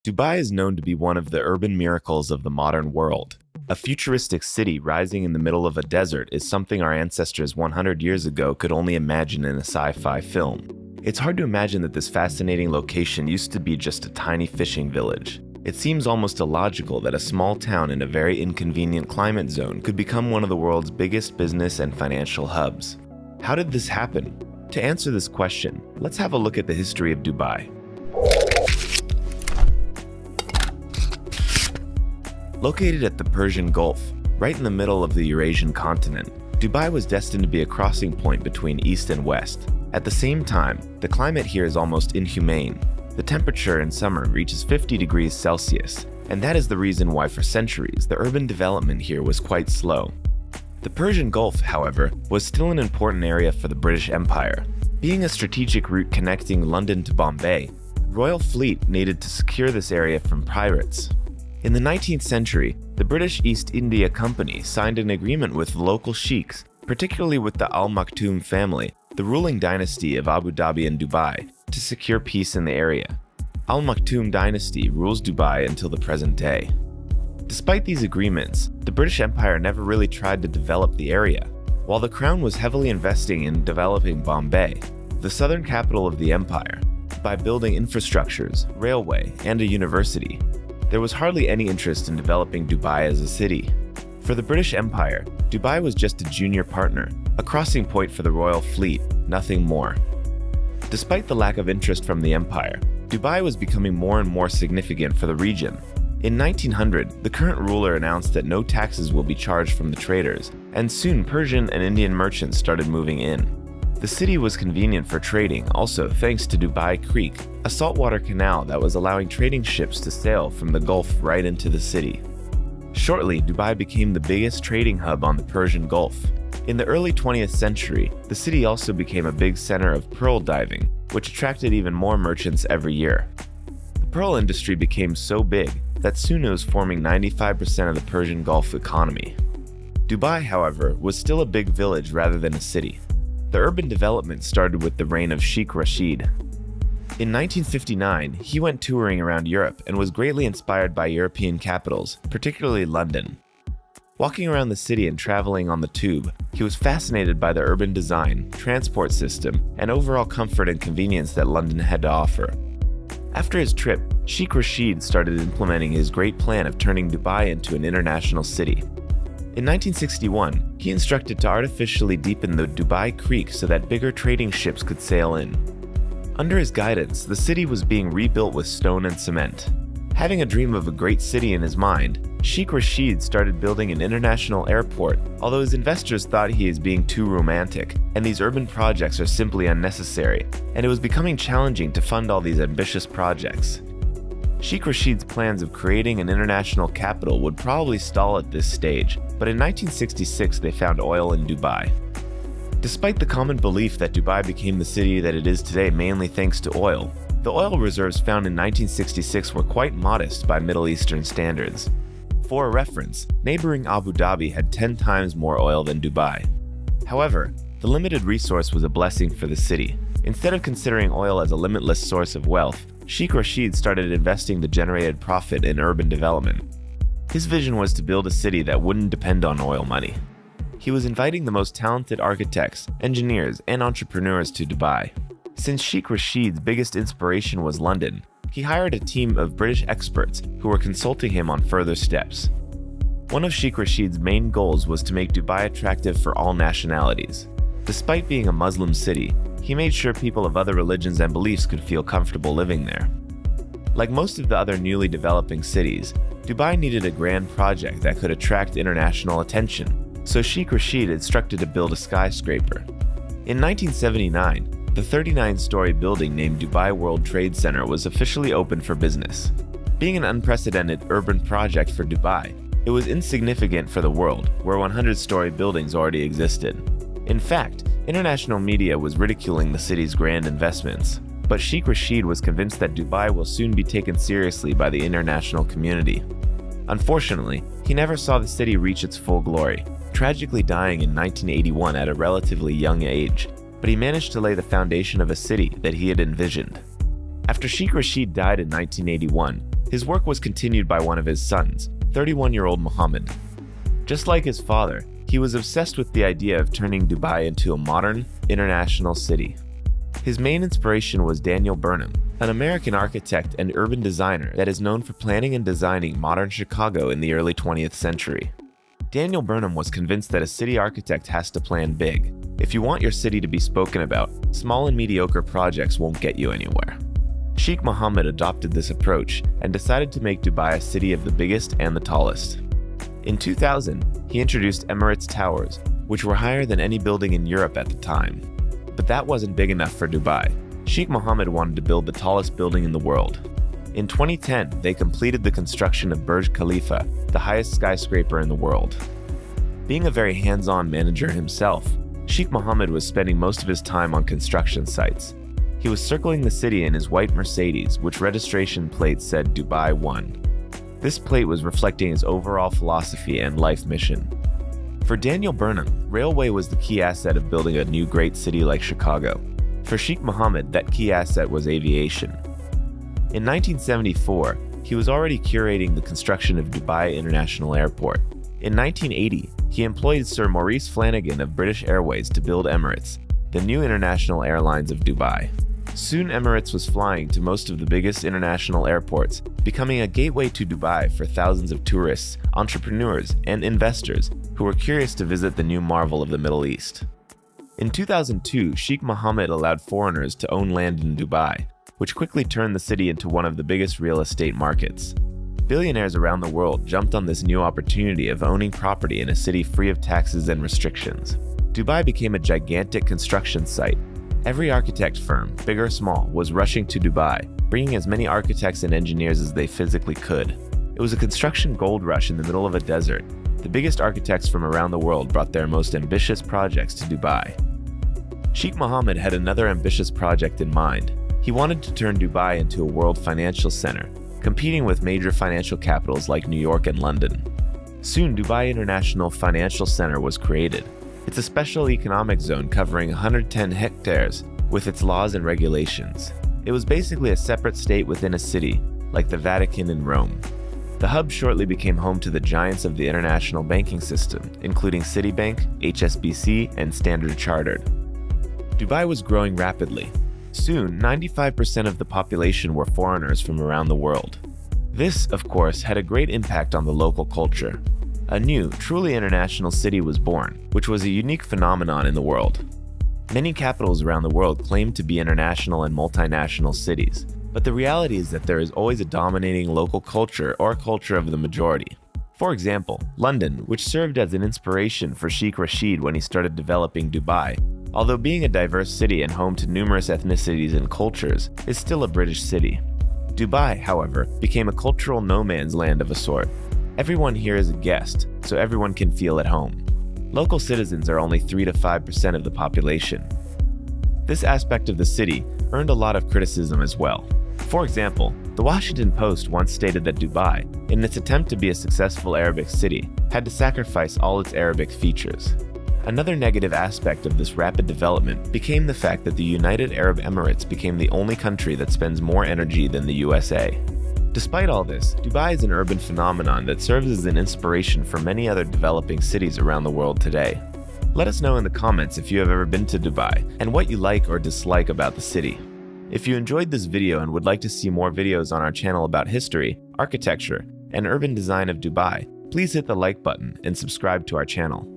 Dubai is known to be one of the urban miracles of the modern world. A futuristic city rising in the middle of a desert is something our ancestors 100 years ago could only imagine in a sci-fi film. It's hard to imagine that this fascinating location used to be just a tiny fishing village. It seems almost illogical that a small town in a very inconvenient climate zone could become one of the world's biggest business and financial hubs. How did this happen? To answer this question, let's have a look at the history of Dubai. Located at the Persian Gulf, right in the middle of the Eurasian continent, Dubai was destined to be a crossing point between East and West. At the same time, the climate here is almost inhumane. The temperature in summer reaches 50 degrees Celsius, and that is the reason why for centuries the urban development here was quite slow. The Persian Gulf, however, was still an important area for the British Empire. Being a strategic route connecting London to Bombay, the Royal Fleet needed to secure this area from pirates. In the 19th century, the British East India Company signed an agreement with local sheiks, particularly with the Al Maktoum family, the ruling dynasty of Abu Dhabi and Dubai, to secure peace in the area. Al Maktoum dynasty rules Dubai until the present day. Despite these agreements, the British Empire never really tried to develop the area. While the Crown was heavily investing in developing Bombay, the southern capital of the empire, by building infrastructures, railway, and a university, there was hardly any interest in developing Dubai as a city. For the British Empire, Dubai was just a junior partner, a crossing point for the Royal Fleet, nothing more. Despite the lack of interest from the empire, Dubai was becoming more and more significant for the region. In 1900, the current ruler announced that no taxes will be charged from the traders, and soon Persian and Indian merchants started moving in. The city was convenient for trading also thanks to Dubai Creek, a saltwater canal that was allowing trading ships to sail from the Gulf right into the city. Shortly, Dubai became the biggest trading hub on the Persian Gulf. In the early 20th century, the city also became a big center of pearl diving, which attracted even more merchants every year. The pearl industry became so big that soon it was forming 95% of the Persian Gulf economy. Dubai, however, was still a big village rather than a city. The urban development started with the reign of Sheikh Rashid. In 1959, he went touring around Europe and was greatly inspired by European capitals, particularly London. Walking around the city and traveling on the tube, he was fascinated by the urban design, transport system, and overall comfort and convenience that London had to offer. After his trip, Sheikh Rashid started implementing his great plan of turning Dubai into an international city. In 1961, he instructed to artificially deepen the Dubai Creek so that bigger trading ships could sail in. Under his guidance, the city was being rebuilt with stone and cement. Having a dream of a great city in his mind, Sheikh Rashid started building an international airport, although his investors thought he is being too romantic, and these urban projects are simply unnecessary, and it was becoming challenging to fund all these ambitious projects. Sheikh Rashid's plans of creating an international capital would probably stall at this stage, but in 1966 they found oil in Dubai. Despite the common belief that Dubai became the city that it is today mainly thanks to oil, the oil reserves found in 1966 were quite modest by Middle Eastern standards. For a reference, neighboring Abu Dhabi had 10 times more oil than Dubai. However, the limited resource was a blessing for the city. Instead of considering oil as a limitless source of wealth, Sheikh Rashid started investing the generated profit in urban development. His vision was to build a city that wouldn't depend on oil money. He was inviting the most talented architects, engineers, and entrepreneurs to Dubai. Since Sheikh Rashid's biggest inspiration was London, he hired a team of British experts who were consulting him on further steps. One of Sheikh Rashid's main goals was to make Dubai attractive for all nationalities. Despite being a Muslim city, he made sure people of other religions and beliefs could feel comfortable living there. Like most of the other newly developing cities, Dubai needed a grand project that could attract international attention, so Sheikh Rashid instructed to build a skyscraper. In 1979, the 39-story building named Dubai World Trade Center was officially opened for business. Being an unprecedented urban project for Dubai, it was insignificant for the world, where 100-story buildings already existed. In fact, international media was ridiculing the city's grand investments, but Sheikh Rashid was convinced that Dubai will soon be taken seriously by the international community. Unfortunately, he never saw the city reach its full glory, tragically dying in 1981 at a relatively young age, but he managed to lay the foundation of a city that he had envisioned. After Sheikh Rashid died in 1981, His work was continued by one of his sons, 31-year-old Mohammed. Just like his father, he was obsessed with the idea of turning Dubai into a modern, international city. His main inspiration was Daniel Burnham, an American architect and urban designer that is known for planning and designing modern Chicago in the early 20th century. Daniel Burnham was convinced that a city architect has to plan big. If you want your city to be spoken about, small and mediocre projects won't get you anywhere. Sheikh Mohammed adopted this approach and decided to make Dubai a city of the biggest and the tallest. In 2000, he introduced Emirates Towers, which were higher than any building in Europe at the time. But that wasn't big enough for Dubai. Sheikh Mohammed wanted to build the tallest building in the world. In 2010, they completed the construction of Burj Khalifa, the highest skyscraper in the world. Being a very hands-on manager himself, Sheikh Mohammed was spending most of his time on construction sites. He was circling the city in his white Mercedes, which registration plate said Dubai 1. This plate was reflecting his overall philosophy and life mission. For Daniel Burnham, railway was the key asset of building a new great city like Chicago. For Sheikh Mohammed, that key asset was aviation. In 1974, he was already curating the construction of Dubai International Airport. In 1980, he employed Sir Maurice Flanagan of British Airways to build Emirates, the new international airlines of Dubai. Soon Emirates was flying to most of the biggest international airports, becoming a gateway to Dubai for thousands of tourists, entrepreneurs, and investors who were curious to visit the new marvel of the Middle East. In 2002, Sheikh Mohammed allowed foreigners to own land in Dubai, which quickly turned the city into one of the biggest real estate markets. Billionaires around the world jumped on this new opportunity of owning property in a city free of taxes and restrictions. Dubai became a gigantic construction site. Every architect firm, big or small, was rushing to Dubai, bringing as many architects and engineers as they physically could. It was a construction gold rush in the middle of a desert. The biggest architects from around the world brought their most ambitious projects to Dubai. Sheikh Mohammed had another ambitious project in mind. He wanted to turn Dubai into a world financial center, competing with major financial capitals like New York and London. Soon, Dubai International Financial Center was created. It's a special economic zone covering 110 hectares with its laws and regulations. It was basically a separate state within a city, like the Vatican in Rome. The hub shortly became home to the giants of the international banking system, including Citibank, HSBC, and Standard Chartered. Dubai was growing rapidly. Soon, 95% of the population were foreigners from around the world. This, of course, had a great impact on the local culture. A new, truly international city was born, which was a unique phenomenon in the world. Many capitals around the world claim to be international and multinational cities, but the reality is that there is always a dominating local culture or culture of the majority. For example, London, which served as an inspiration for Sheikh Rashid when he started developing Dubai, although being a diverse city and home to numerous ethnicities and cultures, is still a British city. Dubai, however, became a cultural no man's land of a sort. Everyone here is a guest, so everyone can feel at home. Local citizens are only 3 to 5% of the population. This aspect of the city earned a lot of criticism as well. For example, the Washington Post once stated that Dubai, in its attempt to be a successful Arabic city, had to sacrifice all its Arabic features. Another negative aspect of this rapid development became the fact that the United Arab Emirates became the only country that spends more energy than the USA. Despite all this, Dubai is an urban phenomenon that serves as an inspiration for many other developing cities around the world today. Let us know in the comments if you have ever been to Dubai and what you like or dislike about the city. If you enjoyed this video and would like to see more videos on our channel about history, architecture, and urban design of Dubai, please hit the like button and subscribe to our channel.